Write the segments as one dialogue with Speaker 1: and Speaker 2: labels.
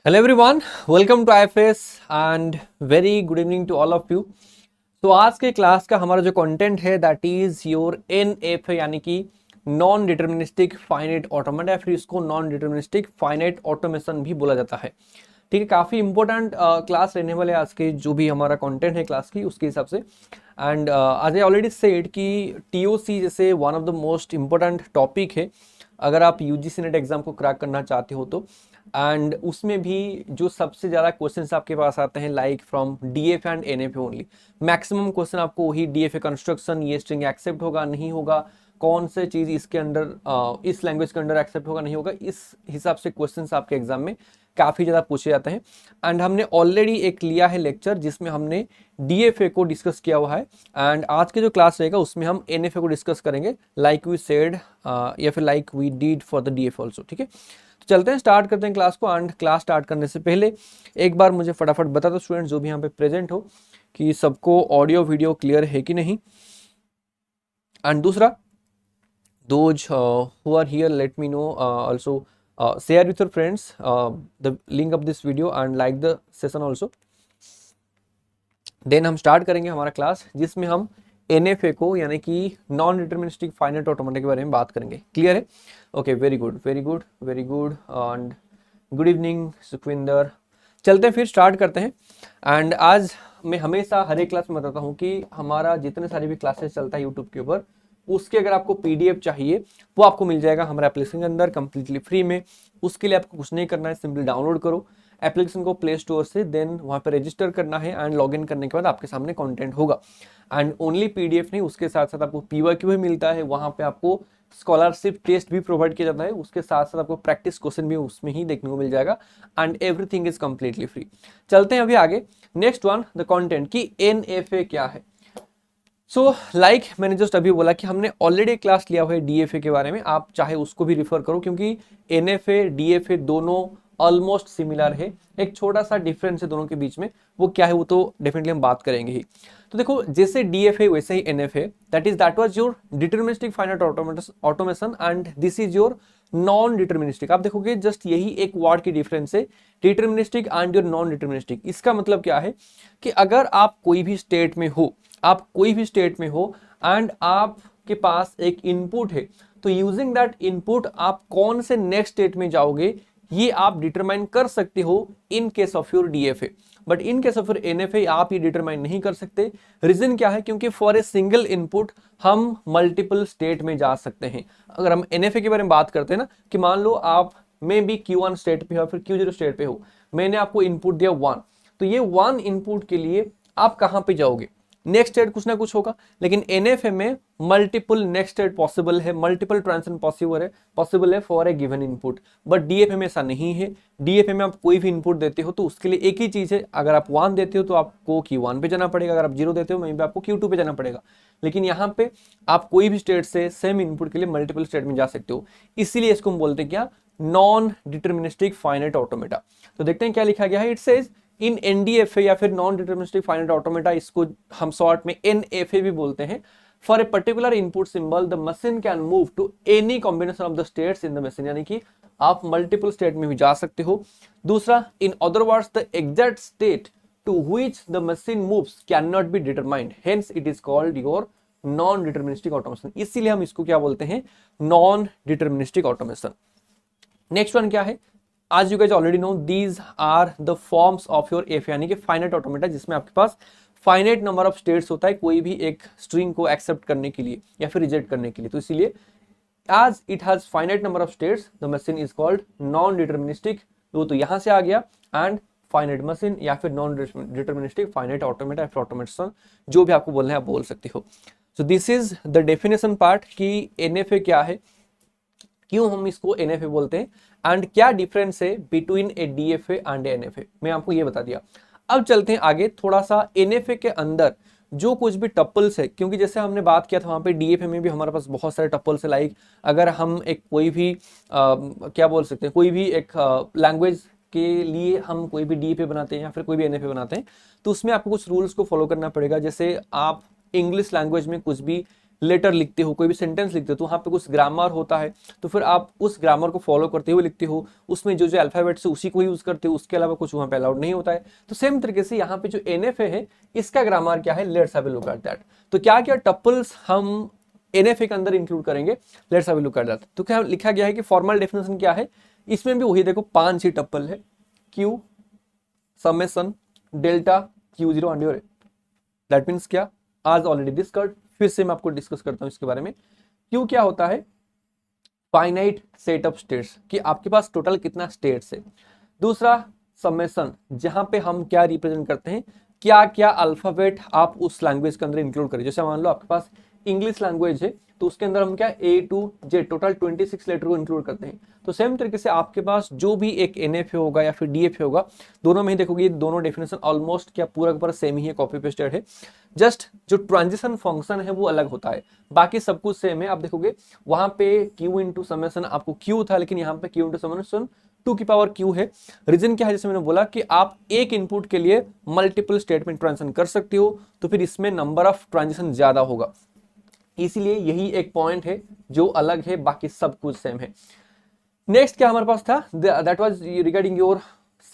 Speaker 1: Hello everyone, welcome to IFS and very good evening to all of you. तो आज के class का हमारा जो कंटेंट है दैट इज योर NFA यानी कि नॉन डिटर्मिनिस्टिक फाइनाइट ऑटोमेटा या फिर इसको नॉन डिटर्मिनिस्टिक फाइनाइट ऑटोमेशन भी बोला जाता है। ठीक है, काफ़ी इंपॉर्टेंट क्लास रहने वाले आज के जो भी हमारा कंटेंट है क्लास की उसके हिसाब से। एंड आज आई ऑलरेडी सेड कि TOC जैसे one of the most important topic है अगर आप UGC नेट एग्जाम को क्रैक करना चाहते हो तो। एंड उसमें भी जो सबसे ज़्यादा क्वेश्चंस आपके पास आते हैं like from DFA and NFA only. Maximum question आपको वही DFA कंस्ट्रक्शन, ये स्ट्रिंग एक्सेप्ट होगा नहीं होगा, कौन से चीज़ इसके अंडर इस लैंग्वेज के अंडर एक्सेप्ट होगा नहीं होगा, इस हिसाब से क्वेश्चंस आपके एग्जाम में काफ़ी ज़्यादा पूछे जाते हैं। एंड हमने ऑलरेडी एक लिया है लेक्चर जिसमें हमने DFA को डिस्कस किया हुआ है। एंड आज के जो क्लास रहेगा उसमें हम NFA को डिस्कस करेंगे लाइक वी सेड या फिर like we did for the DFA also. ठीक है, तो चलते हैं, स्टार्ट करते हैं क्लास को। एंड क्लास स्टार्ट करने से पहले एक बार मुझे फटाफट बता दो स्टूडेंट्स जो भी यहाँ पे प्रेजेंट हो कि सबको ऑडियो वीडियो क्लियर है कि नहीं। एंड दूसरा, those who are here let me know also share with your friends the link of this video and like the session also। Then हम स्टार्ट करेंगे हमारा क्लास जिसमें हम NFA को यानी कि नॉन डिटर्मिनिस्टिक फाइनाइट ऑटोमेटा के बारे में बात करेंगे। क्लियर है? Okay, very good very good very good and good evening Sukhwinder. चलते हैं फिर स्टार्ट करते हैं। एंड आज मैं हमेशा हर एक क्लास में बताता हूँ कि हमारा जितने सारे भी क्लासेस चलता है यूट्यूब के ऊपर उसके अगर आपको PDF चाहिए वो आपको मिल जाएगा हमारे एप्लीकेशन के अंदर कंप्लीटली फ्री में। उसके लिए आपको कुछ नहीं करना है, सिंपली डाउनलोड करो एप्लीकेशन को प्ले स्टोर से, देन वहाँ पर रजिस्टर करना है एंड लॉगिन करने के बाद आपके सामने कंटेंट होगा। एंड ओनली PDF नहीं, उसके साथ साथ आपको PYQ भी मिलता है, वहाँ पे आपको स्कॉलरशिप टेस्ट भी प्रोवाइड किया जाता है, उसके साथ साथ आपको प्रैक्टिस क्वेश्चन भी उसमें ही देखने को मिल जाएगा and everything is completely free. चलते हैं अभी आगे, नेक्स्ट वन द कंटेंट की NFA क्या है। सो लाइक मैंने जस्ट अभी बोला कि हमने ऑलरेडी क्लास लिया हुआ है DFA के बारे में, आप चाहे उसको भी रिफर करो क्योंकि NFA DFA दोनों ऑलमोस्ट सिमिलर है। एक छोटा सा डिफरेंस है दोनों के बीच में, वो क्या है वो तो डेफिनेटली हम बात करेंगे ही। तो देखो, जैसे DFA वैसे ही NFA, that was your deterministic finite automation and this is your non deterministic. आप देखोगे जस्ट यही एक वर्ड की डिफरेंस है, deterministic and your non deterministic. इसका मतलब क्या है कि अगर आप कोई भी स्टेट में हो, आप कोई भी स्टेट में हो एंड आपके पास एक इनपुट है, तो यूजिंग दैट इनपुट आप कौन से नेक्स्ट स्टेट में जाओगे ये आप डिटरमाइन कर सकते हो in case of your DFA। But in case of your NFA आप ये डिटरमाइन नहीं कर सकते। रीजन क्या है? क्योंकि फॉर ए सिंगल इनपुट हम मल्टीपल स्टेट में जा सकते हैं। अगर हम NFA के बारे में बात करते हैं ना कि मान लो आप में भी Q1 स्टेट पे हो फिर Q0 स्टेट पे हो, मैंने आपको इनपुट दिया 1, तो ये 1 इनपुट के लिए आप कहां पे जाओगे? नेक्स्ट स्टेट कुछ ना कुछ होगा। लेकिन NFA में मल्टीपल नेक्स्ट स्टेट पॉसिबल है, मल्टीपल ट्रांजिशन पॉसिबल है for a given input. But DFA में ऐसा नहीं है। DFA में आप कोई भी इनपुट देते हो तो उसके लिए एक ही चीज है, अगर आप 1 देते हो तो आपको Q1 पे जाना पड़ेगा, अगर आप 0 देते हो वहीं पे आपको Q2 पे जाना पड़ेगा। लेकिन यहाँ पे आप कोई भी स्टेट से सेम इनपुट के लिए मल्टीपल स्टेट में जा सकते हो, इसीलिए इसको हम बोलते हैं क्या? Non deterministic finite automata. तो देखते हैं क्या लिखा गया है। इट सेज इन NDFA या फिर नॉन डिटर्मिनिस्टिक फाइनाइट ऑटोमेटा, इसको हम शॉर्ट में NFA भी बोलते हैं। For a particular input symbol the machine can move to any combination of the states in the machine, यानी कि आप मल्टीपल स्टेट में भी जा सकते हो। दूसरा, in other words the exact state to which the machine moves can not be determined, hence it is called your non deterministic automation. इसीलिए हम इसको क्या बोलते हैं? Non deterministic automation. Next one क्या है? As you guys already know these are the forms of your F यानी कि फाइनाइट ऑटोमेटा, जिसमें आपके पास फाइनाइट नंबर ऑफ स्टेट्स होता है कोई भी एक स्ट्रिंग को एक्सेप्ट करने के लिए या फिर रिजेक्ट करने के लिए। तो इसीलिए as it has finite number of states the machine is called non deterministic। वो तो यहां से आ गया, एंड फाइनाइट मशीन या फिर नॉन डिटर्मिनिस्टिक फाइनाइट ऑटोमेटा या फिर ऑटोमेशन, जो भी आपको बोलना है आप बोल सकते हो। So this is the definition part कि NFA क्या है, क्यों हम इसको NFA बोलते हैं एंड क्या डिफरेंस है between A DFA and NFA, मैं आपको ये बता दिया। अब चलते हैं आगे थोड़ा सा NFA के अंदर जो कुछ भी टप्पल्स है, क्योंकि जैसे हमने बात किया था वहां पे DFA में भी हमारे पास बहुत सारे टप्पल्स है। लाइक अगर हम एक कोई भी क्या बोल सकते हैं, कोई भी एक लैंग्वेज के लिए हम कोई भी DFA बनाते हैं या फिर कोई भी NFA बनाते हैं, तो उसमें आपको कुछ रूल्स को फॉलो करना पड़ेगा। जैसे आप इंग्लिश लैंग्वेज में कुछ भी लेटर लिखते हो, कोई भी सेंटेंस लिखते हो, तो वहाँ पे कुछ ग्रामर होता है, तो फिर आप उस ग्रामर को फॉलो करते हुए लिखते हो, उसमें जो जो अल्फाबेट्स है उसी को यूज करते हो, उसके अलावा कुछ वहाँ पे अलाउड नहीं होता है। तो सेम तरीके से यहाँ पे जो NFA है इसका ग्रामर क्या है, let's have a look at that. तो क्या क्या टपल्स हम NFA के अंदर इंक्लूड करेंगे, let's have a look at that. तो क्या लिखा गया है कि फॉर्मल डेफिनेशन क्या है, इसमें भी वही देखो 5 ही टपल है, Q summation delta Q0 under, that means क्या, आज ऑलरेडी डिस्कस्ड, फिर से मैं आपको डिस्कस करता हूं इसके बारे में। क्यों क्या होता है, फाइनाइट सेट ऑफ स्टेट्स, कि आपके पास टोटल कितना स्टेट्स है। दूसरा समेशन, जहां पे हम क्या रिप्रेजेंट करते हैं, क्या क्या अल्फाबेट आप उस लैंग्वेज के अंदर इंक्लूड करें। जैसे मान लो आपके पास इंग्लिश लैंग्वेज है, तो उसके अंदर हम क्या A to Z total 26 letter को इंक्लूड करते हैं। तो सेम तरीके से आपके पास जो भी एक NFA होगा या फिर DFA होगा, दोनों में ही देखोगे दोनों डेफिनेशन ऑलमोस्ट क्या पूरा का पूरा सेम ही है, कॉपी पेस्टेड है, जस्ट जो ट्रांजिशन फंक्शन है वो अलग होता है, बाकी सब कुछ सेम है। आप देखोगे वहां पे Q इंटू समेशन आपको Q था, लेकिन यहाँ पे Q इंटू समेशन 2 की पावर Q है। रीजन क्या है, जैसे मैंने बोला कि आप एक इनपुट के लिए मल्टीपल स्टेटमेंट ट्रांजिशन कर सकते हो, तो फिर इसमें नंबर ऑफ ट्रांजिशन ज्यादा होगा, इसीलिए यही एक पॉइंट है जो अलग है, बाकी सब कुछ सेम है। नेक्स्ट क्या हमारे पास था, that was regarding your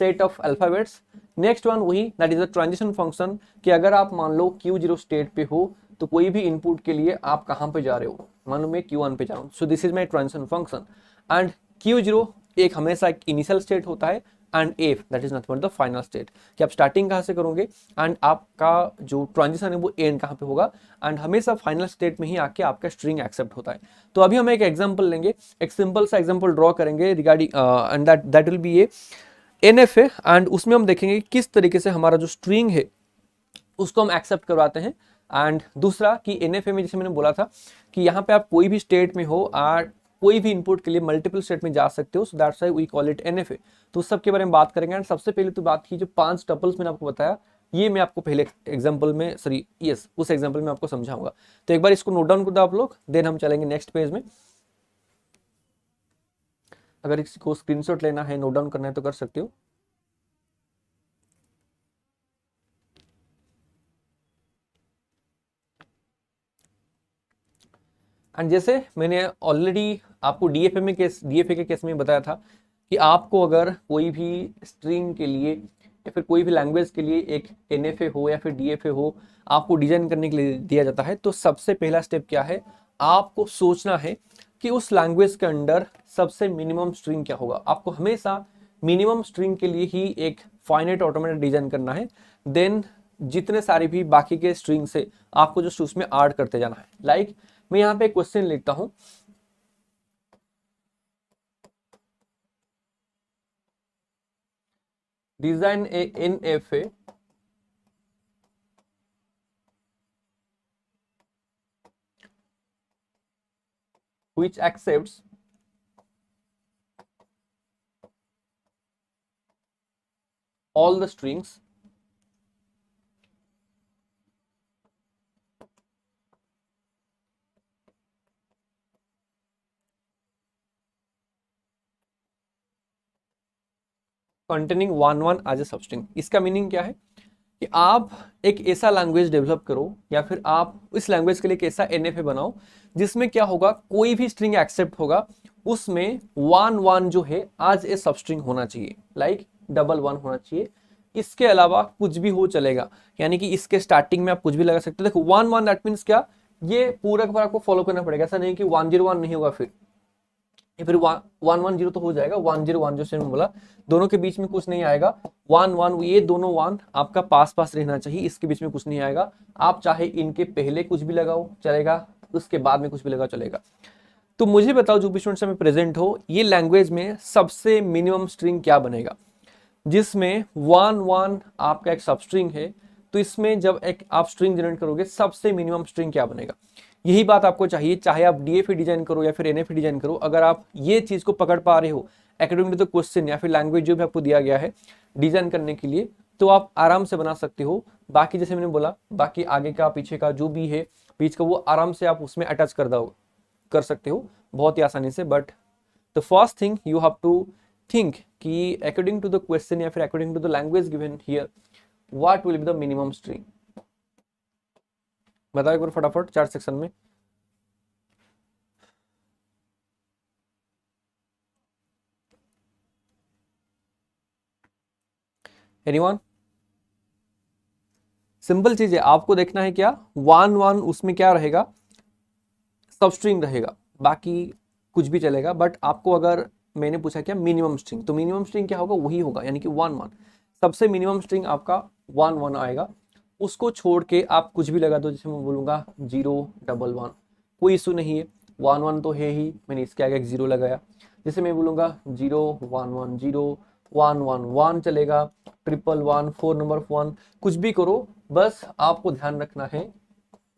Speaker 1: set of alphabets. Next one वही, that is the transition function, कि अगर आप मान लो Q0 स्टेट पे हो, तो कोई भी इनपुट के लिए आप कहां पे जा रहे हो, मान लो मैं Q1 पे जा रहा हूं, so this is my transition function, and Q0 एक हमेशा एक इनिशियल स्टेट होता है, and F that is nothing but the final state, कि आप स्टार्टिंग कहां से करोगे एंड आपका जो ट्रांजिशन है वो एंड कहां पे होगा, एंड हमेशा फाइनल स्टेट में ही आके आपका स्ट्रिंग एक्सेप्ट होता है। तो अभी हम एक एग्जांपल लेंगे, एक सिंपल सा एग्जांपल ड्रॉ करेंगे regarding and that will B A NFA, and उसमें हम देखेंगे किस तरीके से हमारा जो स्ट्रिंग है उसको हम एक्सेप्ट करवाते हैं। एंड दूसरा कि NFA में जैसे मैंने बोला था कि यहाँ पे आप कोई भी स्टेट में हो और कोई भी इनपुट के लिए मल्टीपल स्टेट में जा सकते हो, so that's why we call it NFA। तो उस सब के बारे में बात करेंगे। एंड सबसे पहले तो बात की जो 5 टपल्स मैंने आपको बताया, ये मैं आपको पहले एग्जांपल में उस एग्जांपल में आपको समझाऊंगा। तो एक बार इसको नोट डाउन कर दो आप लोग, देन हम चलेंगे नेक्स्ट पेज में। अगर इसको स्क्रीनशॉट लेना है, नोट डाउन करना है तो कर सकते हो। एंड जैसे मैंने ऑलरेडी आपको DFA के केस में बताया था कि आपको अगर कोई भी स्ट्रिंग के लिए या फिर कोई भी लैंग्वेज के लिए एक NFA हो या फिर DFA हो, आपको डिजाइन करने के लिए दिया जाता है, तो सबसे पहला स्टेप क्या है, आपको सोचना है कि उस लैंग्वेज के अंदर सबसे मिनिमम स्ट्रिंग क्या होगा। आपको हमेशा मिनिमम स्ट्रिंग के लिए ही एक फाइनाइट ऑटोमेटेड डिजाइन करना है, देन जितने सारे भी बाकी के स्ट्रिंग से आपको जो उसमें ऐड करते जाना है। लाइक मैं यहाँ पे एक क्वेश्चन लिखता हूं, design A NFA which accepts all the strings containing 1 as a substring। इसका मीनिंग क्या है कि आप एक ऐसा लैंग्वेज डेवलप करो या फिर आप इस लैंग्वेज के लिए एक ऐसा NFA बनाओ जिसमें क्या होगा, कोई भी स्ट्रिंग एक्सेप्ट होगा उसमें 1 जो है आज ए सबस्ट्रिंग होना चाहिए, लाइक डबल 1 होना चाहिए। इसके अलावा कुछ भी हो चलेगा, यानी कि इसके स्टार्टिंग में आप कुछ भी लगा सकते हो। देखो 1 दैट मीन्स क्या, ये पूरा का पूरा आपको फॉलो करना पड़ेगा, ऐसा नहीं कि 101 नहीं होगा फिर या फिर 110 तो हो जाएगा, 101 जैसे मैंने बोला दोनों के बीच में कुछ नहीं आएगा। 1 ये दोनों 1 आपका पास पास रहना चाहिए, इसके बीच में कुछ नहीं आएगा। आप चाहे इनके पहले कुछ भी लगाओ चलेगा, उसके बाद में कुछ भी लगाओ चलेगा। तो मुझे बताओ जो भी स्टूडेंट्स में प्रेजेंट हो, ये लैंग्वेज में सबसे मिनिमम स्ट्रिंग क्या बनेगा, जिसमें 1 आपका एक सब स्ट्रिंग है, तो इसमें जब एक आप स्ट्रिंग जनरेट करोगे सबसे मिनिमम स्ट्रिंग क्या बनेगा, यही बात आपको चाहिए। चाहे आप DFA डिजाइन करो या फिर NFA डिजाइन करो, अगर आप ये चीज को पकड़ पा रहे हो अकॉर्डिंग टू द क्वेश्चन या फिर लैंग्वेज जो भी आपको दिया गया है डिजाइन करने के लिए, तो आप आराम से बना सकते हो। बाकी जैसे मैंने बोला, बाकी आगे का पीछे का जो भी है बीच का, वो आराम से आप उसमें अटैच कर सकते हो बहुत ही आसानी से। But the first thing you have to think कि अकॉर्डिंग टू द क्वेश्चन या फिर according to the language given here, what will be the minimum string. बताओ एक बार फटाफट 4 सेक्शन में। एनीवन? सिंपल चीज है, आपको देखना है क्या, 1 1 उसमें क्या रहेगा, सब स्ट्रिंग रहेगा, बाकी कुछ भी चलेगा। बट आपको अगर मैंने पूछा क्या मिनिमम स्ट्रिंग, तो मिनिमम स्ट्रिंग क्या होगा, वही होगा, यानी कि 1 1 सबसे मिनिमम स्ट्रिंग आपका 1 1 आएगा। उसको छोड़ के आप कुछ भी लगा दो, जैसे मैं बोलूंगा 0 1 1, कोई इशू नहीं है, 1 1 तो है ही, मैंने इसके आगे एक 0 लगाया। जैसे मैं बोलूंगा 0 1 1 0 1 1 1 चलेगा, 1 1 1 4 नंबर 1, कुछ भी करो, बस आपको ध्यान रखना है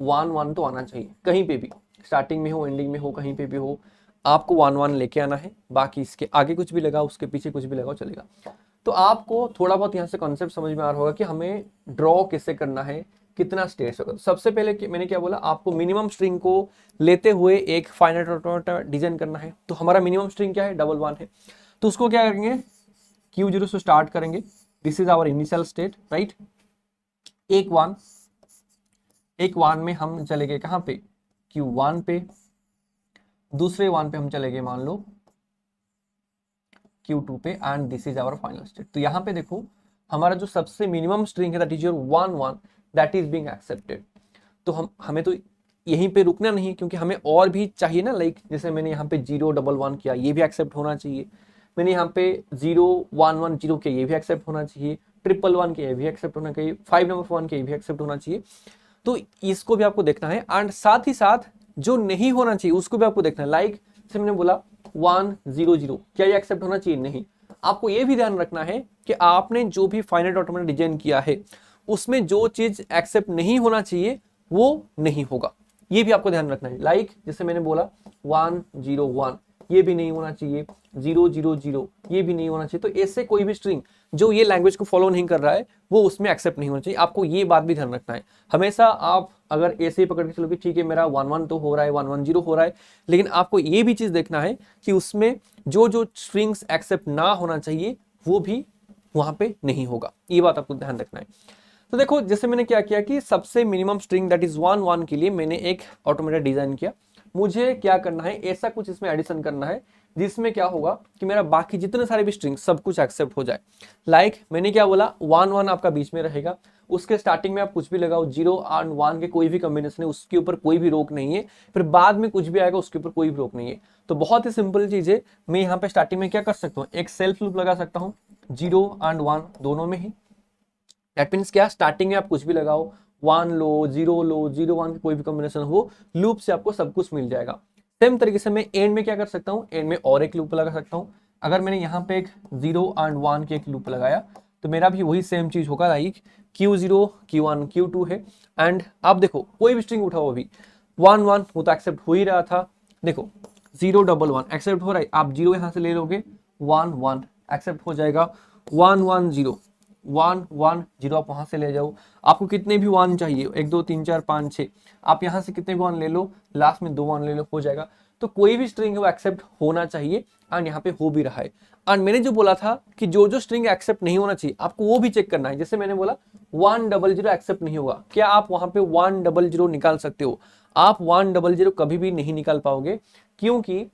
Speaker 1: 1 1 तो आना चाहिए, कहीं पे भी, स्टार्टिंग में हो एंडिंग में हो, कहीं पे भी हो, आपको 1 1 लेके आना है। बाकी इसके आगे कुछ भी लगाओ, उसके पीछे कुछ भी लगाओ, चलेगा। तो आपको थोड़ा बहुत यहाँ से कॉन्सेप्ट समझ में आ रहा होगा कि हमें ड्रॉ कैसे करना है, कितना स्टेट्स होगा। तो सबसे पहले मैंने क्या बोला, आपको मिनिमम स्ट्रिंग को लेते हुए एक फाइनाइट ऑटोमेटा डिजाइन करना है। तो हमारा मिनिमम स्ट्रिंग क्या है, 1 1 है। तो उसको क्या करेंगे, Q0 से स्टार्ट करेंगे, this is our initial state, right. एक वन में हम चले गए कहाँ पे, Q1 पे। दूसरे वन पे हम चले गए मान लो Q2 पे, and this is our final state. तो यहाँ पे देखो हमारा जो सबसे मिनिमम स्ट्रिंग है that is your 1 1, that is being accepted. तो हमें तो यहीं पे रुकना नहीं है, क्योंकि हमें और भी चाहिए ना, लाइक जैसे मैंने यहाँ पे 0 1 1 किया, ये भी एक्सेप्ट होना चाहिए। मैंने यहाँ पे 0 1 1 0 किया, ये भी एक्सेप्ट होना चाहिए। 1 1 1 किया, ये भी एक्सेप्ट होना चाहिए। 5 नंबर 1 किया, ये भी एक्सेप्ट होना चाहिए। तो इसको भी आपको देखना है, एंड साथ ही साथ जो नहीं होना चाहिए उसको भी आपको देखना है। लाइक जैसे मैंने बोला 1 0 0, क्या ये एक्सेप्ट होना चाहिए, नहीं। आपको ये भी ध्यान रखना है कि आपने जो भी फाइनाइट ऑटोमेटा डिजाइन किया है उसमें जो चीज एक्सेप्ट नहीं होना चाहिए वो नहीं होगा, ये भी आपको ध्यान रखना है। लाइक जैसे मैंने बोला 1 0 1, ये भी नहीं होना चाहिए, 0 0 0, ये भी नहीं होना चाहिए। तो ऐसे कोई भी स्ट्रिंग जो ये लैंग्वेज को फॉलो नहीं कर रहा है वो उसमें एक्सेप्ट नहीं होना चाहिए। आपको ये बात भी ध्यान रखना है। हमेशा आप अगर ऐसे ही पकड़ के चलोगे, ठीक है मेरा 1 1 तो हो रहा है, 1 1 0 हो रहा है, लेकिन आपको ये भी चीज देखना है कि उसमें जो जो स्ट्रिंग्स एक्सेप्ट ना होना चाहिए वो भी वहां पे नहीं होगा, ये बात आपको ध्यान रखना है। तो देखो जैसे मैंने क्या किया कि सबसे मिनिमम स्ट्रिंग दैट इज 1 1 के लिए मैंने एक ऑटोमेटा डिजाइन किया। मुझे क्या करना है, ऐसा कुछ इसमें एडिशन करना है जिसमें क्या होगा कि मेरा बाकी जितने सारे भी स्ट्रिंग सब कुछ एक्सेप्ट हो जाए। लाइक मैंने क्या बोला, 1 1 आपका बीच में रहेगा, उसके स्टार्टिंग में आप कुछ भी लगाओ, 0 और 1 के कोई भी कॉम्बिनेशन है उसके ऊपर कोई भी रोक नहीं है, फिर बाद में कुछ भी आएगा उसके ऊपर कोई भी रोक नहीं है। तो बहुत ही सिंपल चीज है, मैं यहाँ पे स्टार्टिंग में क्या कर सकता हूँ, एक सेल्फ लूप लगा सकता हूँ 0 एंड 1 दोनों में ही। दैट मीन्स क्या, स्टार्टिंग में आप कुछ भी लगाओ, 1 लो 0 लो 0 1 की कोई भी कॉम्बिनेशन हो, लूप से आपको सब कुछ मिल जाएगा। सेम तरीके से मैं एंड में क्या कर सकता हूँ, एंड में और एक लूप लगा सकता हूँ। अगर मैंने यहाँ पे एक 0 एंड 1 के एक लूप लगाया तो मेरा भी वही सेम चीज होगा, लाइक Q0 Q1 Q2 है। एंड आप देखो कोई भी स्ट्रिंग उठाओ, अभी 1 1 वो तो एक्सेप्ट हो ही रहा था, देखो 0 1 1 एक्सेप्ट हो रहा है, आप 0 यहाँ से ले लोगे 1 1 एक्सेप्ट हो जाएगा, 1 1 0 1 1 0 आप वहां से ले जाओ। आपको कितने भी 1 चाहिए, 1 2 3 4 5 6, आप यहां से कितने भी 1 ले लो, लास्ट में 2 1 ले लो, हो जाएगा। तो कोई भी स्ट्रिंग है वो एक्सेप्ट होना चाहिए, एंड यहाँ पे हो भी रहा है। एंड मैंने जो बोला था कि जो जो स्ट्रिंग एक्सेप्ट नहीं होना चाहिए आपको वो भी चेक करना है। जैसे मैंने बोला 1 0 0 एक्सेप्ट नहीं होगा, क्या आप वहां पे 1 0 0 निकाल सकते हो? आप 1 0 0 कभी भी नहीं निकाल पाओगे, क्योंकि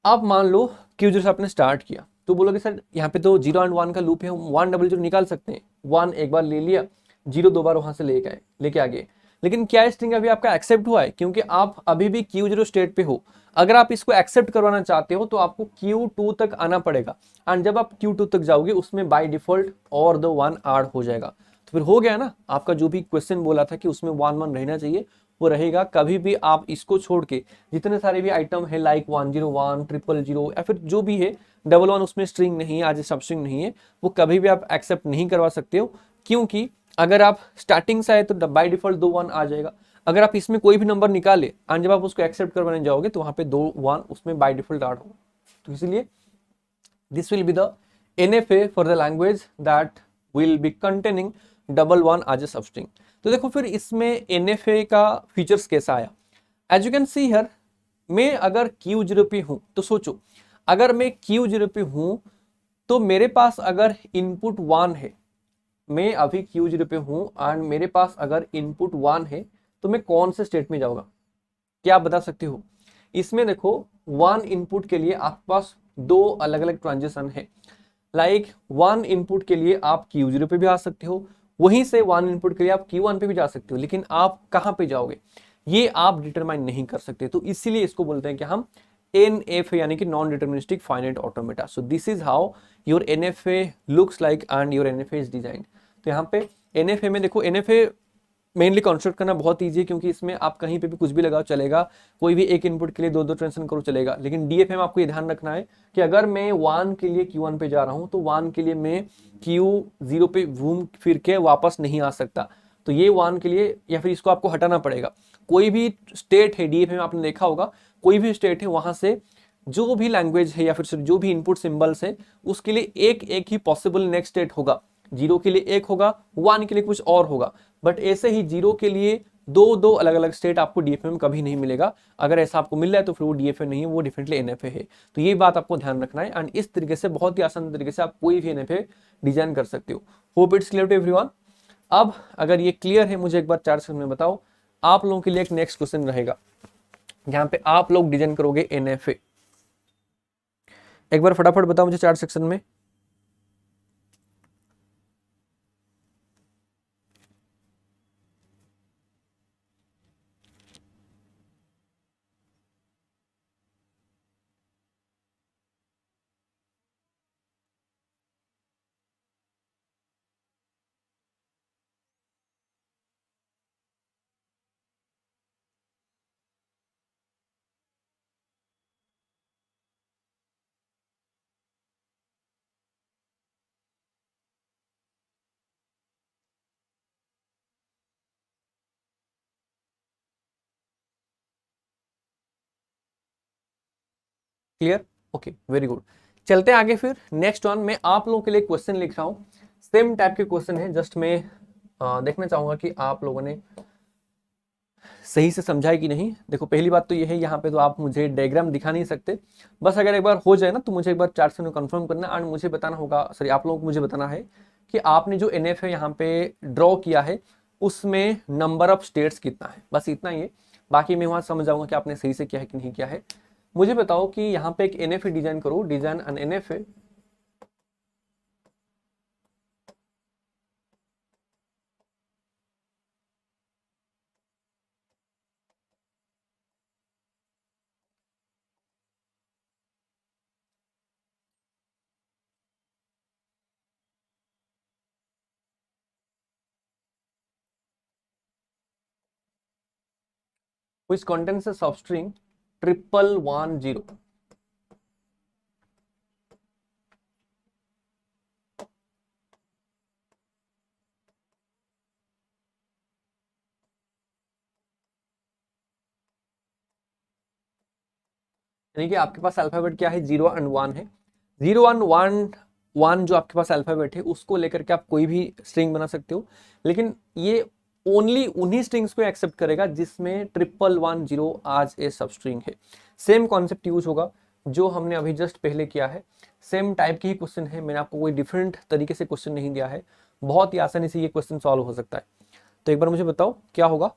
Speaker 1: आप मान लो Q0 से आपने स्टार्ट किया तो बोलोगे सर यहाँ पे तो 0 एंड 1 का लूप है, 1 0 0 निकाल सकते हैं। 1 एक बार ले लिया, 0 दो बार वहां से लेके आ गए, लेकिन क्या स्ट्रिंग अभी आपका एक्सेप्ट हुआ है? क्योंकि आप अभी भी Q0 स्टेट पे हो। अगर आप इसको एक्सेप्ट करवाना चाहते हो तो आपको Q2 तक आना पड़ेगा, एंड जब आप Q2 तक जाओगे उसमें बाय डिफॉल्ट और दो 1 ऐड हो जाएगा। तो फिर हो गया ना, आपका जो भी क्वेश्चन बोला था कि उसमें 1 1 रहना चाहिए वो रहेगा। कभी भी आप इसको छोड़ के जितने सारे भी आइटम है, लाइक 1 0 1 0 0 या फिर जो भी है 1 1 उसमें स्ट्रिंग नहीं है, आज सब स्ट्रिंग नहीं है, वो कभी भी आप एक्सेप्ट नहीं करवा सकते हो। क्योंकि अगर आप स्टार्टिंग से आए तो बाय डिफॉल्ट 2 1 आ जाएगा। अगर आप इसमें कोई भी नंबर निकाले एंड जब आप उसको एक्सेप्ट करवाने जाओगे तो वहां पे 2 1 उसमें बाय डिफॉल्ट ऐड होगा। तो इसलिए this will be the NFA for the language that will be containing 1 1 as a substring. तो देखो फिर इसमें NFA का फीचर्स कैसा आया। As you can see here, मैं अगर Q0 पे हूं तो सोचो, अगर मैं Q0 पे हूं तो मेरे पास अगर इनपुट 1 है, मैं अभी Q0 पे हूं एंड मेरे पास अगर इनपुट 1 है तो मैं कौन से स्टेट में जाऊंगा, क्या आप बता सकते हो? इसमें देखो 1 इनपुट के लिए आपके पास दो अलग अलग ट्रांजिशन है। लाइक वन इनपुट के लिए आप Q0 पे भी आ सकते हो, वहीं से वन इनपुट के लिए आप Q1 पे भी जा सकते हो, लेकिन आप कहाँ पे जाओगे ये आप डिटरमाइन नहीं कर सकते। तो इसीलिए इसको बोलते हैं कि हम NFA यानी कि non deterministic finite automata. So this is how your NFA looks like and your NFA is design. तो यहाँ पे NFA में देखो, NFA मेनली कंस्ट्रक्ट करना बहुत ईजी है, क्योंकि इसमें आप कहीं पे भी कुछ भी लगाओ चलेगा, कोई भी एक इनपुट के लिए दो दो ट्रांजिशन करो चलेगा। लेकिन DFA में आपको ये ध्यान रखना है कि अगर मैं 1 के लिए Q1 पे जा रहा हूँ तो 1 के लिए मैं Q0 पे घूम फिर के वापस नहीं आ सकता। तो ये 1 के लिए, या फिर इसको आपको हटाना पड़ेगा। कोई भी स्टेट है DFA में आपने देखा होगा, कोई भी स्टेट है वहां से जो भी लैंग्वेज है या फिर जो भी इनपुट सिंबल्स है उसके लिए एक एक ही पॉसिबल नेक्स्ट स्टेट होगा। 0 के लिए एक होगा, 1 के लिए कुछ और होगा, बट ऐसे ही 0 के लिए दो दो अलग अलग स्टेट आपको DFA में कभी नहीं मिलेगा। अगर ऐसा आपको मिल रहा है तो फिर वो DFA नहीं है, वो डेफिनेटली NFA है। तो ये बात आपको ध्यान रखना है, एंड इस तरीके से बहुत ही आसान तरीके से आप कोई भी NFA डिजाइन कर सकते हो। Hope it's clear to everyone. अब अगर ये क्लियर है, मुझे एक बार 4 सेकंड में बताओ। आप लोगों के लिए एक नेक्स्ट क्वेश्चन रहेगा, यहाँ पे आप लोग डिजाइन करोगे NFA। एक बार फटाफट बताओ मुझे 4 सेक्शन में। Clear, okay, very good. चलते हैं आगे फिर नेक्स्ट वन। मैं आप लोगों के लिए क्वेश्चन लिख रहा हूँ, सेम टाइप के क्वेश्चन है। जस्ट मैं देखना चाहूंगा कि आप लोगों ने सही से समझा है कि नहीं। देखो पहली बात तो ये है, यहाँ पे तो आप मुझे डायग्राम दिखा नहीं सकते, बस अगर एक बार हो जाए ना तो मुझे एक बार 4 से कंफर्म करना, एंड मुझे बताना होगा, सॉरी आप लोगों को मुझे बताना है कि आपने जो NF है यहाँ पे ड्रॉ किया है उसमें नंबर ऑफ स्टेट्स कितना है, बस इतना ही है। बाकी मैं वहां समझ जाऊंगा कि आपने सही से किया है कि नहीं किया है। मुझे बताओ कि यहाँ पे एक NFA डिजाइन करो, design N NFA which contains a substring 1110। यानी कि आपके पास अल्फाबेट क्या है, 0 एंड 1 है। 0 एंड 1 जो आपके पास अल्फाबेट है उसको लेकर के आप कोई भी स्ट्रिंग बना सकते हो, लेकिन ये ओनली उन्हीं स्ट्रिंग्स को एक्सेप्ट करेगा जिसमें 1110 आज ए सब स्ट्रिंग है। सेम कॉन्सेप्ट यूज होगा जो हमने अभी जस्ट पहले किया है, सेम टाइप की ही क्वेश्चन है। मैंने आपको कोई डिफरेंट तरीके से क्वेश्चन नहीं दिया है, बहुत ही आसानी से ये क्वेश्चन सॉल्व हो सकता है। तो एक बार मुझे बताओ क्या होगा।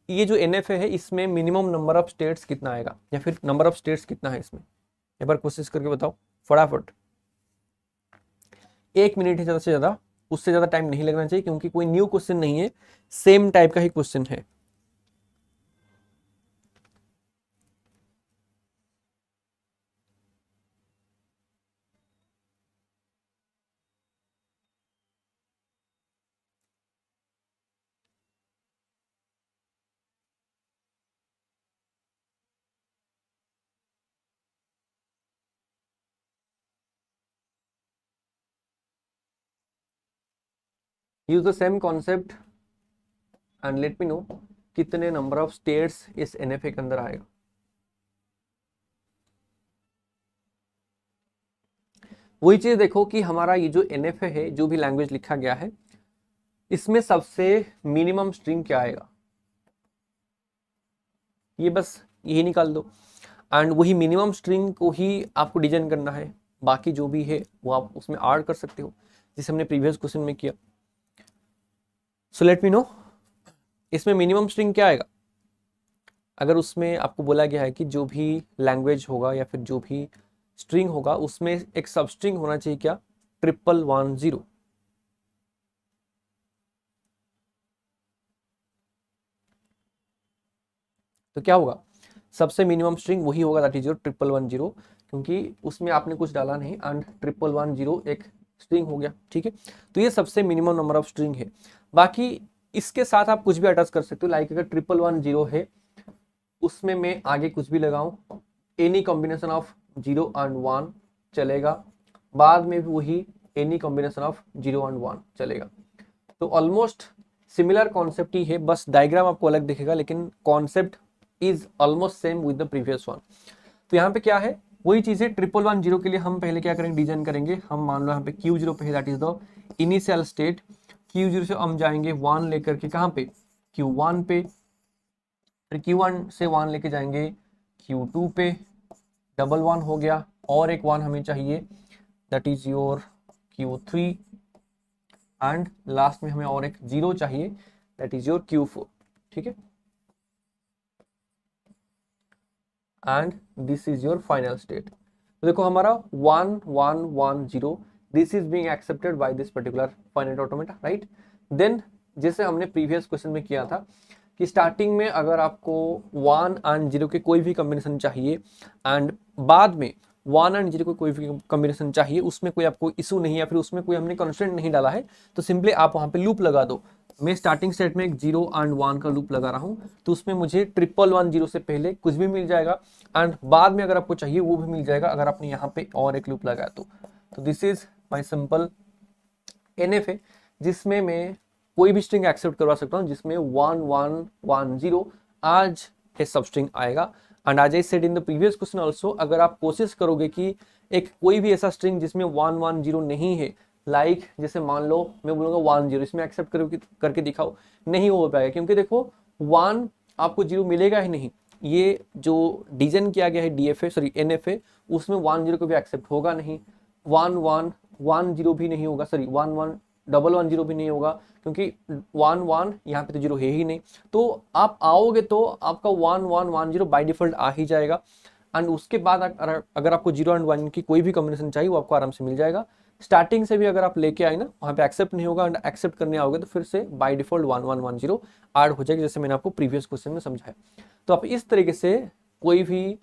Speaker 1: ये जो NFA है इसमें मिनिमम नंबर ऑफ स्टेट्स कितना आएगा, या फिर नंबर ऑफ स्टेट्स कितना है इसमें, एक बार कोशिश करके बताओ फटाफट। 1 मिनट है ज्यादा से ज्यादा, उससे ज्यादा टाइम नहीं लगना चाहिए, क्योंकि कोई न्यू क्वेश्चन नहीं है, सेम टाइप का ही क्वेश्चन है। Use the same concept and let me know कितने नंबर ऑफ स्टेट्स इस NFA के अंदर आएगा। वही चीज देखो कि हमारा ये जो NFA है, जो भी लैंग्वेज लिखा गया है, इसमें सबसे मिनिमम स्ट्रिंग क्या आएगा, ये बस यही निकाल दो, एंड वही मिनिमम स्ट्रिंग को ही आपको डिजाइन करना है। बाकी जो भी है वो आप उसमें ऐड कर सकते हो, जिसे हमने प्रीवियस क्वेश्चन में किया। सो लेट मी नो इसमें मिनिमम स्ट्रिंग क्या आएगा। अगर उसमें आपको बोला गया है कि जो भी लैंग्वेज होगा या फिर जो भी स्ट्रिंग होगा उसमें एक सब स्ट्रिंग होना चाहिए क्या, 1110। तो क्या होगा, सबसे मिनिमम स्ट्रिंग वही होगा, दैट इज योर 1110, क्योंकि उसमें आपने कुछ डाला नहीं एंड 1110 एक स्ट्रिंग हो गया। ठीक है, तो ये सबसे मिनिमम नंबर ऑफ स्ट्रिंग है। बाकी इसके साथ आप कुछ भी अटैच कर सकते हो, लाइक अगर 1110 है उसमें मैं आगे कुछ भी लगाऊं, एनी कॉम्बिनेशन ऑफ 0 एंड 1 चलेगा, बाद में भी वही एनी कॉम्बिनेशन ऑफ 0 एंड 1 चलेगा। तो ऑलमोस्ट सिमिलर कॉन्सेप्ट ही है, बस डायग्राम आपको अलग दिखेगा, लेकिन concept is almost same with the previous one. तो यहाँ पे क्या है, वही चीज है, 1110 के लिए हम पहले क्या करेंगे, डिजाइन करेंगे। हम मान लो यहाँ पे Q0 पे है, that is the initial state. Q0 से हम जाएंगे 1 लेकर के कहाँ पे, Q1 पे, फिर Q1 से 1 लेके जाएंगे Q2 पे, डबल 1 हो गया, और एक 1 हमें चाहिए, that is your Q3, and last में हमें और एक 0 चाहिए, दैट इज योर Q4। ठीक है, and this is your final state. तो देखो हमारा 1 1 1 0, this is being accepted by this particular finite automata, right. Then जैसे हमने प्रीवियस क्वेश्चन में किया था कि स्टार्टिंग में अगर आपको 1 एंड 0 के कोई भी कॉम्बिनेशन चाहिए एंड बाद में 1 एंड 0 को कोई भी कॉम्बिनेशन चाहिए, उसमें कोई आपको इशू नहीं है, फिर उसमें कोई हमने कॉन्स्टेंट नहीं डाला है, तो सिंपली आप वहां पे लूप लगा दो। मैं स्टार्टिंग स्टेट में एक 0 एंड 1 का लूप लगा रहा हूं, तो उसमें मुझे 1110 से पहले कुछ भी मिल जाएगा एंड बाद में अगर आपको चाहिए वो भी मिल जाएगा, अगर आपने यहाँ पे और एक लूप लगाया तो this is my simple NF है, जिसमें मैं कोई भी स्ट्रिंग एक्सेप्ट करवा सकता हूँ जिसमें 1110 आज ए सब स्ट्रिंग आएगा। एंड आज I said in the previous question also, अगर आप कोशिश करोगे कि एक कोई भी ऐसा स्ट्रिंग जिसमें 110 नहीं है, लाइक जैसे मान लो मैं बोलूंगा 10 इसमें एक्सेप्ट करके दिखाओ, नहीं हो पाएगा, क्योंकि देखो 1 आपको 0 मिलेगा ही नहीं। ये जो डिजाइन किया गया है डीएफए सॉरी एनएफए, उसमें 10 को भी एक्सेप्ट होगा नहीं, 1110 भी नहीं होगा, सॉरी 1110 भी नहीं होगा, क्योंकि 11 यहाँ पे तो 0 है ही नहीं। तो आप आओगे तो आपका 1110 बाय डिफॉल्ट आ ही जाएगा, एंड उसके बाद अगर आपको 0 एंड 1 की कोई भी कॉम्बिनेशन चाहिए वो आपको आराम से मिल जाएगा। स्टार्टिंग से भी अगर आप लेके आए ना, वहाँ पे एक्सेप्ट नहीं होगा, एंड एक्सेप्ट करने आओगे तो फिर से बाय डिफॉल्ट 1110 ऐड हो जाएगी, जैसे मैंने आपको प्रीवियस क्वेश्चन में समझाया। तो आप इस तरीके से कोई भी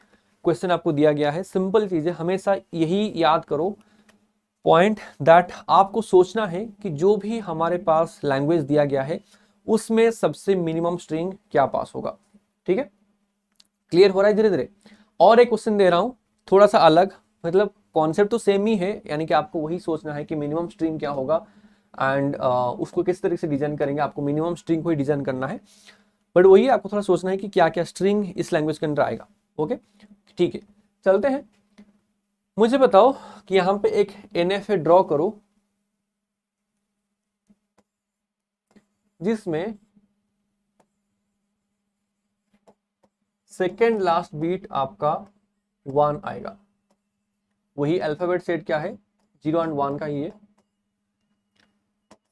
Speaker 1: क्वेश्चन आपको दिया गया है, सिंपल चीजें हमेशा यही याद करो, पॉइंट दैट आपको सोचना है कि जो भी हमारे पास लैंग्वेज दिया गया है उसमें सबसे मिनिमम स्ट्रिंग क्या पास होगा। ठीक है, क्लियर हो रहा है धीरे धीरे। और एक क्वेश्चन दे रहा हूं थोड़ा सा अलग, मतलब कॉन्सेप्ट तो सेम ही है, यानी कि आपको वही सोचना है कि मिनिमम स्ट्रिंग क्या होगा एंड उसको किस तरीके से डिजाइन करेंगे, आपको मिनिमम स्ट्रिंग को ही डिजाइन करना है, बट वही आपको थोड़ा सोचना है कि क्या क्या स्ट्रिंग इस लैंग्वेज के अंदर आएगा। ओके ठीक है, चलते हैं। मुझे बताओ कि यहां पे एक एनएफए ड्रॉ करो जिसमें सेकेंड लास्ट बीट आपका 1 आएगा, वही अल्फाबेट सेट क्या है 0 एंड 1 का ही है,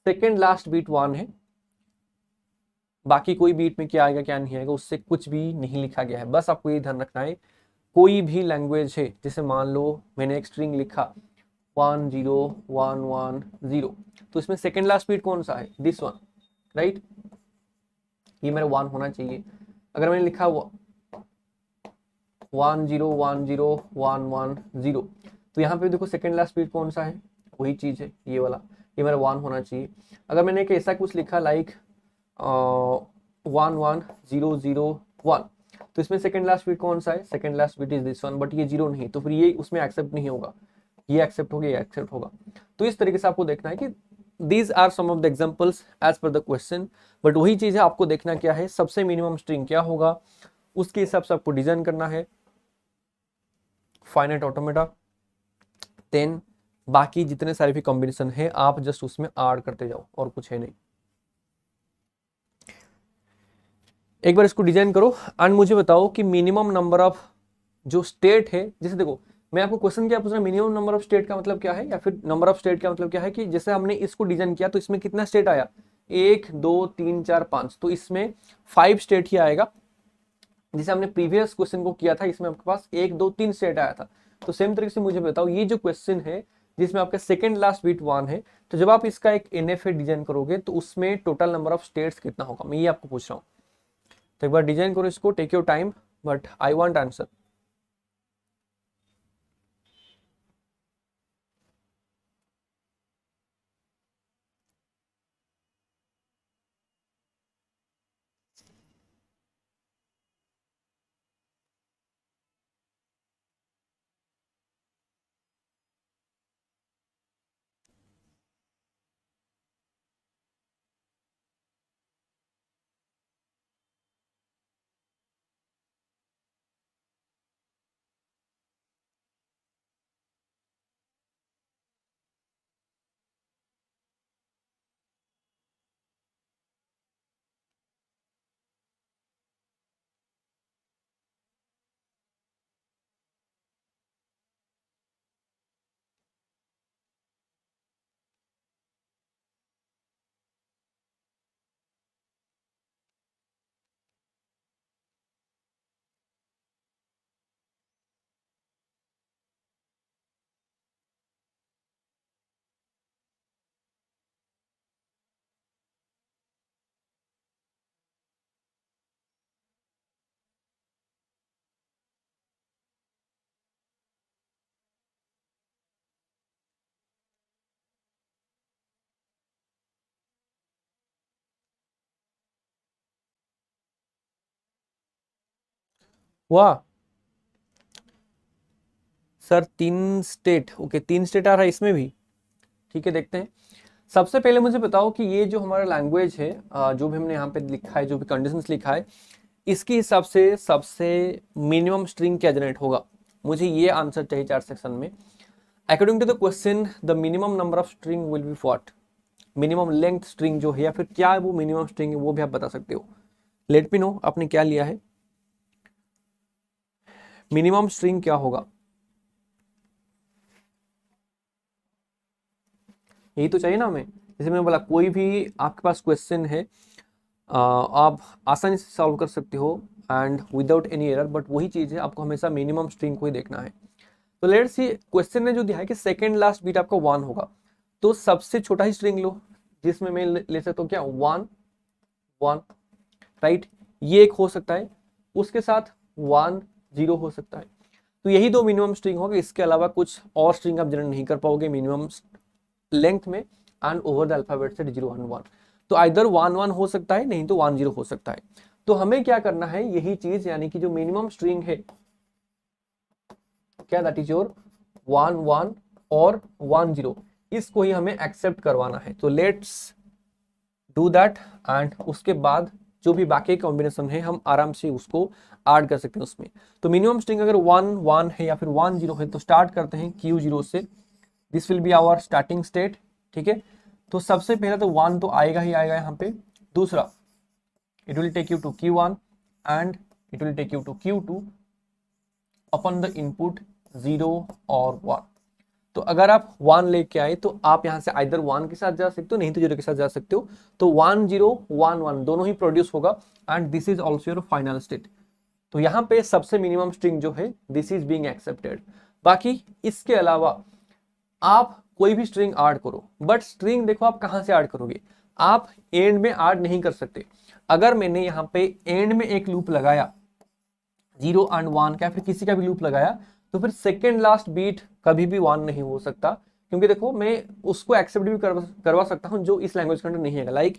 Speaker 1: सेकेंड लास्ट बीट 1 है, बाकी कोई बीट में क्या आएगा क्या नहीं आएगा उससे कुछ भी नहीं लिखा गया है, बस आपको ये ध्यान रखना है। कोई भी लैंग्वेज है, जैसे मान लो मैंने एक स्ट्रिंग लिखा 10110, तो इसमें सेकेंड लास्ट बीट कौन सा है, दिस वन, राइट, ये मेरा 1 होना चाहिए। अगर मैंने लिखा 1010110, तो यहाँ पे देखो सेकेंड लास्ट बीट कौन सा है, वही चीज है ये वाला, ये मेरा 1 होना चाहिए। अगर मैंने एक ऐसा कुछ लिखा लाइक 11001, तो इसमें सेकेंड लास्ट बीट कौन सा है, second last bit is this one, but ये 0 नहीं, तो फिर ये उसमें एक्सेप्ट नहीं होगा, ये एक्सेप्ट होगा, ये एक्सेप्ट होगा। तो इस तरीके से आपको देखना है कि these are some of the examples as per the question, but वही चीज है, आपको देखना क्या है, सबसे मिनिमम स्ट्रिंग क्या होगा, उसके हिसाब से आपको डिजाइन करना है फाइनाइट ऑटोमेटा। देन बाकी जितने सारे भी कॉम्बिनेशन है आप जस्ट उसमें ऐड करते जाओ, और कुछ है नहीं। एक बार इसको डिजाइन करो एंड मुझे बताओ कि मिनिमम नंबर ऑफ जो स्टेट है, जैसे देखो मैं आपको क्वेश्चन क्या पूछ रहा हूँ, मिनिमम नंबर ऑफ स्टेट का मतलब क्या है, या फिर नंबर ऑफ स्टेट का मतलब क्या है, कि जैसे हमने इसको डिजाइन किया तो इसमें कितना स्टेट आया, 1 2 3 4 5, तो इसमें 5 स्टेट ही आएगा। जैसे हमने प्रीवियस क्वेश्चन को किया था, इसमें आपके पास 1 2 3 स्टेट आया था, तो सेम तरीके से मुझे बताओ, ये जो क्वेश्चन है जिसमें आपका सेकंड लास्ट बीट 1 है, तो जब आप इसका एक एनएफए डिजाइन करोगे तो उसमें टोटल नंबर ऑफ स्टेट्स कितना होगा, मैं ये आपको पूछ रहा हूँ। तो एक बार डिजाइन करो इसको, take your time, but I want answer. वाह सर, 3 स्टेट, ओके 3 स्टेट आ रहा है इसमें भी। ठीक है, देखते हैं। सबसे पहले मुझे बताओ कि ये जो हमारा लैंग्वेज है, जो भी हमने यहाँ पे लिखा है, जो भी कंडीशंस लिखा है, इसके हिसाब से सबसे मिनिमम स्ट्रिंग क्या जनरेट होगा, मुझे ये आंसर चाहिए 4 सेक्शन में। According to the question the minimum number of string will be what, minimum length string जो है, या फिर क्या वो मिनिमम स्ट्रिंग है, वो भी आप बता सकते हो। लेट मी नो आपने क्या लिया है, मिनिमम स्ट्रिंग क्या होगा, यही तो चाहिए ना हमें। जैसे मैंने बोला, कोई भी आपके पास क्वेश्चन है, आप आसानी से सॉल्व कर सकते हो and without any error, but वही चीज़ है, आपको हमेशा मिनिमम स्ट्रिंग को ही देखना है। तो लेट्स सी, क्वेश्चन ने जो दिया है कि सेकंड लास्ट बीट आपका 1 होगा, तो सबसे छोटा ही स्ट्रिंग लो, जिसमें मैं ले सकता हूँ क्या, 1 1, राइट। ये एक हो सकता है, उसके साथ 1 0 हो सकता है। तो यही 2 मिनिमम स्ट्रिंग होगा, इसके अलावा कुछ और स्ट्रिंग आप जनरेट नहीं कर पाओगे मिनिमम लेंथ में एंड ओवर द अल्फाबेट से 0 1 1। तो आइदर 1 1 हो सकता है, नहीं तो 1 0 हो सकता है। तो हमें क्या करना है, यही चीज, यानी कि जो मिनिमम स्ट्रिंग है क्या, दैट इज योर 1 1 और 1 0, इसको ही हमें एक्सेप्ट करवाना है। तो लेट्स डू दैट, एंड उसके बाद जो भी बाकी कॉम्बिनेशन है हम आराम से उसको ऐड कर सकते हैं उसमें। तो मिनिमम स्ट्रिंग अगर 1 1 है या फिर 1 0 है, तो स्टार्ट करते हैं Q0 से। This will be our starting state, ठीक है। तो सबसे पहले तो 1 तो आएगा ही आएगा यहाँ पे। दूसरा, it will take you to Q1 and it will take you to Q2 upon the input 0 और 1। तो अगर आप 1 लेके आए तो आप यहाँ से आइदर 1 के साथ जा सकते हो, नहीं तो 0 के साथ जा सकते हो। तो 1 0 1 1 दोनों ही प्रोड्यूस होगा and this is also your final state. तो यहाँ पे सबसे मिनिमम स्ट्रिंग जो है, दिस इज बीइंग एक्सेप्टेड। बाकी इसके अलावा आप कोई भी स्ट्रिंग ऐड करो, बट स्ट्रिंग देखो आप कहां से ऐड करोगे, आप एंड में ऐड नहीं कर सकते। अगर मैंने यहाँ पे एंड में एक लूप लगाया 0 एंड 1 का, फिर किसी का भी लूप लगाया, तो फिर सेकेंड लास्ट बीट कभी भी 1 नहीं हो सकता। क्योंकि देखो, मैं उसको एक्सेप्ट भी करवा सकता हूँ जो इस लैंग्वेज के अंदर नहीं है, लाइक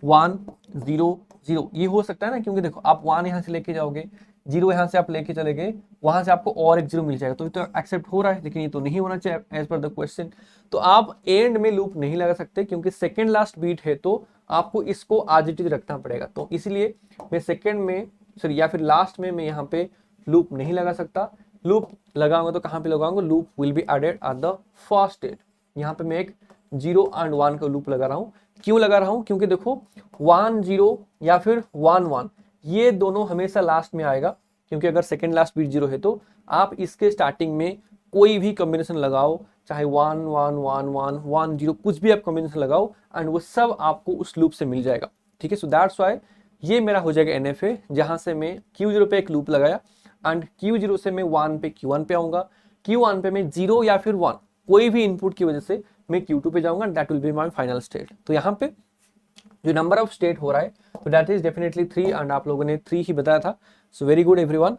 Speaker 1: 1 0 0 ये हो सकता है ना। क्योंकि देखो, आप 1 यहाँ से लेके जाओगे, 0 यहाँ से आप लेके चले गए, वहां से आपको और एक 0 मिल जाएगा, तो ये तो एक्सेप्ट हो रहा है, लेकिन ये तो नहीं होना चाहिए एज पर द क्वेश्चन। तो आप एंड में लूप नहीं लगा सकते, क्योंकि सेकेंड लास्ट बीट है, तो आपको इसको आज इट इज रखना पड़ेगा। तो इसलिए मैं सेकेंड में, सॉरी, या फिर लास्ट में मैं यहाँ पे लूप नहीं लगा सकता। लूप लगाऊंगा तो कहाँ पे लगाऊंगा, loop will be added at the first state. यहाँ पे मैं एक 0 एंड 1 का लूप लगा रहा हूँ। क्यों लगा रहा हूँ, क्योंकि देखो 1 0 या फिर 1 1 ये दोनों हमेशा लास्ट में आएगा। क्योंकि अगर सेकेंड लास्ट बीट 0 है, तो आप इसके स्टार्टिंग में कोई भी कॉम्बिनेशन लगाओ, चाहे 1 1 1 1 1 0 कुछ भी आप कॉम्बिनेशन लगाओ, एंड वो सब आपको उस लूप से मिल जाएगा। ठीक है, सो दैट्स वाई ये मेरा हो जाएगा NFA, जहां से मैं Q0 पे एक लूप लगाया एंड Q0 से मैं 1 पे Q1 पे आऊंगा, Q1 पे मैं 0 या फिर 1 कोई भी इनपुट की वजह से मैं Q2 पे जाऊंगा, that will be my final state. तो यहाँ पे जो नंबर ऑफ स्टेट हो रहा है तो दैट इज डेफिनेटली 3 एंड आप लोगों ने 3 ही बताया था। So very good everyone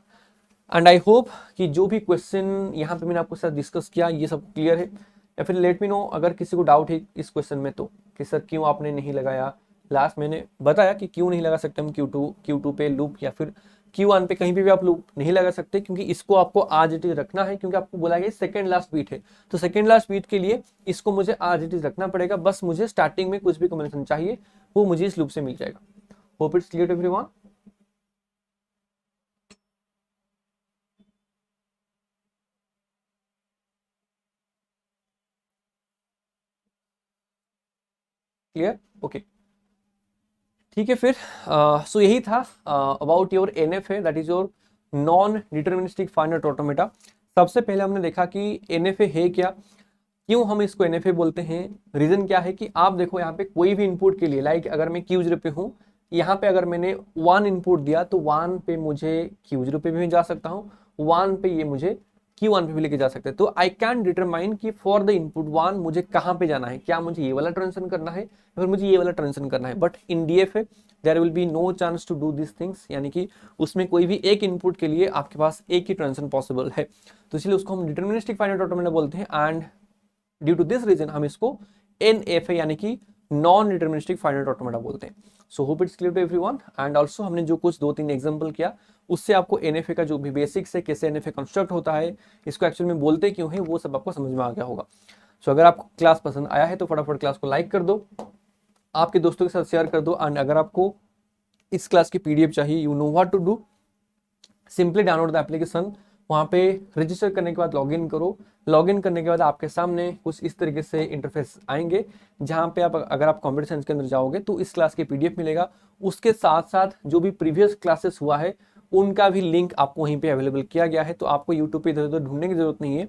Speaker 1: and I hope कि जो भी क्वेश्चन यहाँ पे मैंने आपके साथ डिस्कस किया ये सब क्लियर है, या फिर लेट मी नो अगर किसी को डाउट है इस क्वेश्चन में तो कि सर क्यों आपने नहीं लगाया। लास्ट मैंने बताया कि क्यों नहीं लगा सकते हम Q2 पे लूप, या फिर Q1 पे कहीं पे भी आप लूप नहीं लगा सकते, क्योंकि इसको आपको आज इट इज रखना है, क्योंकि आपको बोला गया सेकंड लास्ट बीट है। तो सेकंड लास्ट बीट के लिए इसको मुझे आज इट इज रखना पड़ेगा, बस मुझे स्टार्टिंग में कुछ भी कॉम्बिनेशन चाहिए वो मुझे इस लूप से मिल जाएगा। Hope it's clear to everyone. Clear, okay ठीक है। फिर सो यही था about your NFA, that is your non deterministic finite automata. सबसे पहले हमने देखा कि NFA है क्या, क्यों हम इसको NFA बोलते हैं, रीजन क्या है कि आप देखो यहाँ पे कोई भी इनपुट के लिए लाइक अगर मैं Q0 पे हूँ, यहाँ पे अगर मैंने 1 इनपुट दिया तो 1 पे मुझे Q0 पे भी जा सकता हूँ, 1 पे ये मुझे Q1 पे भी लेके जा सकते हैं। तो आई कैन डिटरमाइन कि फॉर द इनपुट 1 मुझे कहाँ पे जाना है, क्या मुझे ये वाला ट्रांजिशन करना है या फिर मुझे ये वाला ट्रांजिशन करना है। But in DFA there will be no chance to do this things, यानी कि उसमें कोई भी एक इनपुट के लिए आपके पास एक ही ट्रांजिशन पॉसिबल है, तो इसलिए उसको हम डिटर्मिनिस्टिक फाइनाइट ऑटोमेटा बोलते हैं। And due to this reason हम इसको NFA यानी कि नॉन डिटर्मिनिस्टिक फाइनाइट ऑटोमेटा बोलते हैं। So hope it's clear to everyone. And also हमने जो कुछ 2-3 एग्जांपल किया उससे आपको NFA का जो भी बेसिक्स है, कैसे NFA कंस्ट्रक्ट होता है, इसको एक्चुअल में बोलते क्यों है, वो सब आपको समझ में आ गया होगा। सो अगर आपको क्लास पसंद आया है तो फटाफट क्लास को लाइक कर दो, आपके दोस्तों के साथ शेयर कर दो। एंड अगर आपको इस क्लास की PDF चाहिए, you know what to do, simply download the application, वहाँ पे रजिस्टर करने के बाद लॉगिन करो। लॉगिन करने के बाद आपके सामने कुछ इस तरीके से इंटरफेस आएंगे, जहाँ पे आप अगर आप कंप्यूटर साइंस के अंदर जाओगे तो इस क्लास की PDF मिलेगा, उसके साथ साथ जो भी प्रीवियस क्लासेस हुआ है उनका भी लिंक आपको वहीं पे अवेलेबल किया गया है, तो आपको यूट्यूब पे इधर उधर ढूंढने की जरूरत नहीं है।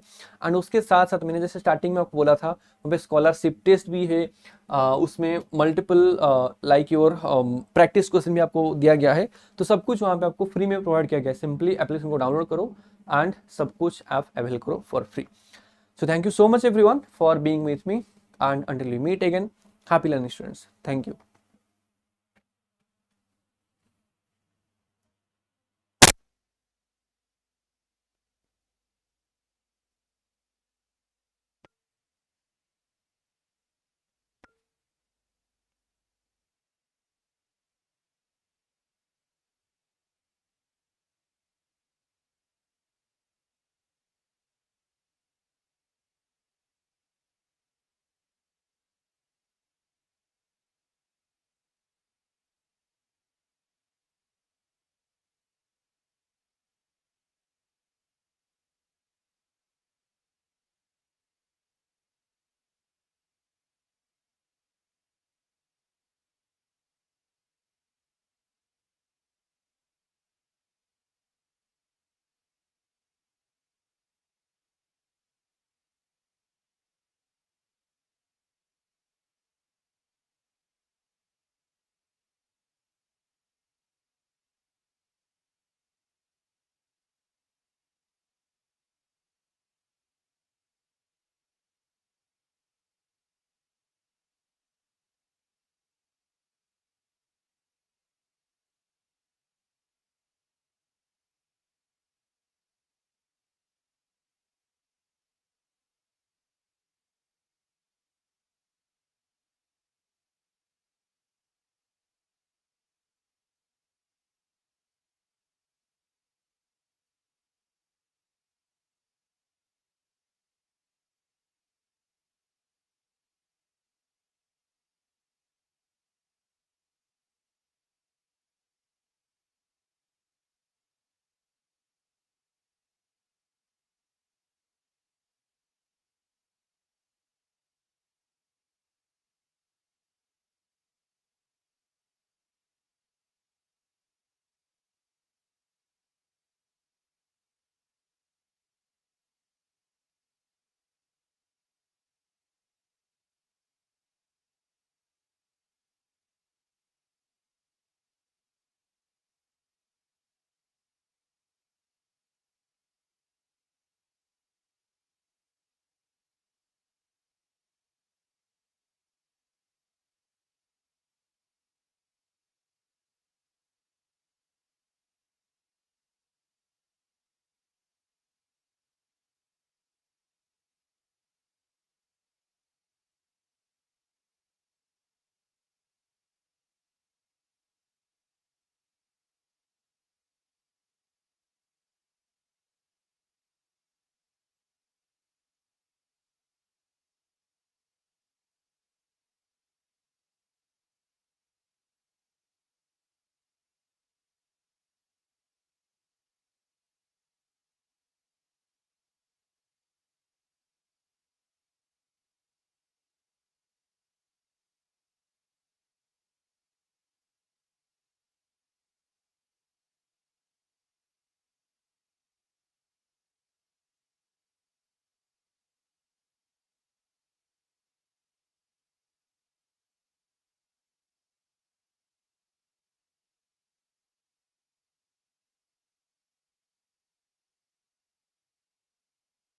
Speaker 1: एंड उसके साथ साथ मैंने जैसे स्टार्टिंग में आपको बोला था वहाँ पे स्कॉलरशिप टेस्ट भी है, उसमें multiple like your practice question भी आपको दिया गया है, तो सब कुछ वहाँ पे आपको फ्री में प्रोवाइड किया गया है। सिंपली एप्लीकेशन को डाउनलोड करो एंड सब कुछ आप अवेल करो for free. So thank you so much everyone for being with me, and until we meet again, happy learning students. Thank you.